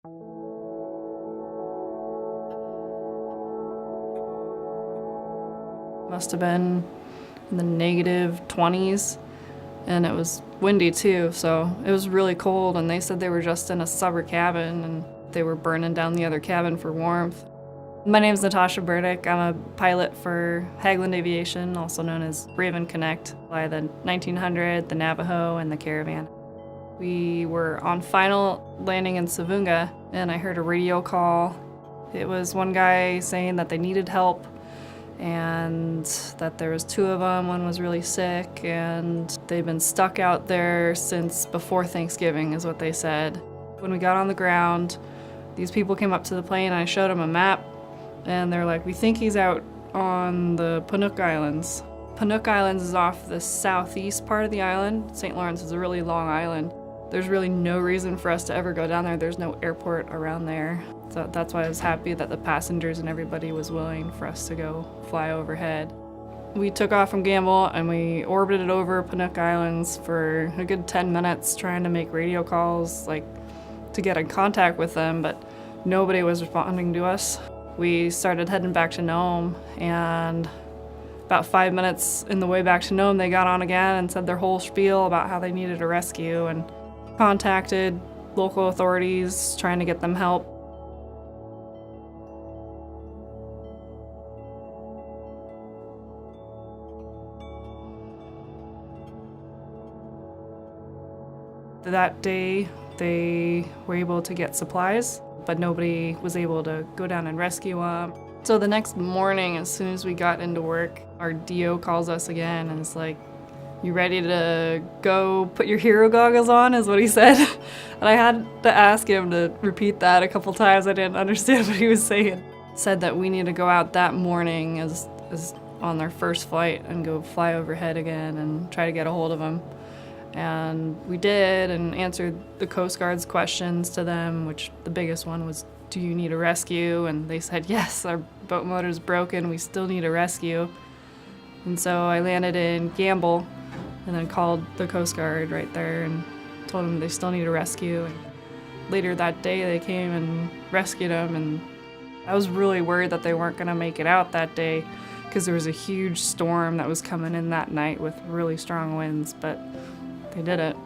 Must have been in the negative 20s, and it was windy too, so it was really cold, and they said they were just in a summer cabin and they were burning down the other cabin for warmth. My name's Natoshia Burdick. I'm a pilot for Haglund Aviation, also known as Ravn Connect, fly the 1900, the Navajo, and the Caravan. We were on final landing in Savoonga, and I heard a radio call. It was one guy saying that they needed help and that there was two of them. One was really sick, and they've been stuck out there since before Thanksgiving, is what they said. When we got on the ground, these people came up to the plane, and I showed them a map, and they're like, "We think he's out on the Punuk Islands." Punuk Islands is off the southeast part of the island. St. Lawrence is a really long island. There's really no reason for us to ever go down there. There's no airport around there. So that's why I was happy that the passengers and everybody was willing for us to go fly overhead. We took off from Gamble and we orbited over Punuk Islands for a good 10 minutes trying to make radio calls, like to get in contact with them, but nobody was responding to us. We started heading back to Nome, and about 5 minutes in the way back to Nome, they got on again and said their whole spiel about how they needed a rescue and contacted local authorities trying to get them help. That day, they were able to get supplies, but nobody was able to go down and rescue them. So the next morning, as soon as we got into work, our DO calls us again and is like, "You ready to go put your hero goggles on," is what he said. And I had to ask him to repeat that a couple times. I didn't understand what he was saying. Said that we need to go out that morning as on their first flight and go fly overhead again and try to get a hold of him. And we did, and answered the Coast Guard's questions to them, which the biggest one was, "Do you need a rescue?" And they said, "Yes, our boat motor's broken, we still need a rescue." And so I landed in Gamble and then called the Coast Guard right there and told them they still need a rescue. And later that day they came and rescued them, and I was really worried that they weren't gonna make it out that day because there was a huge storm that was coming in that night with really strong winds, but they did it.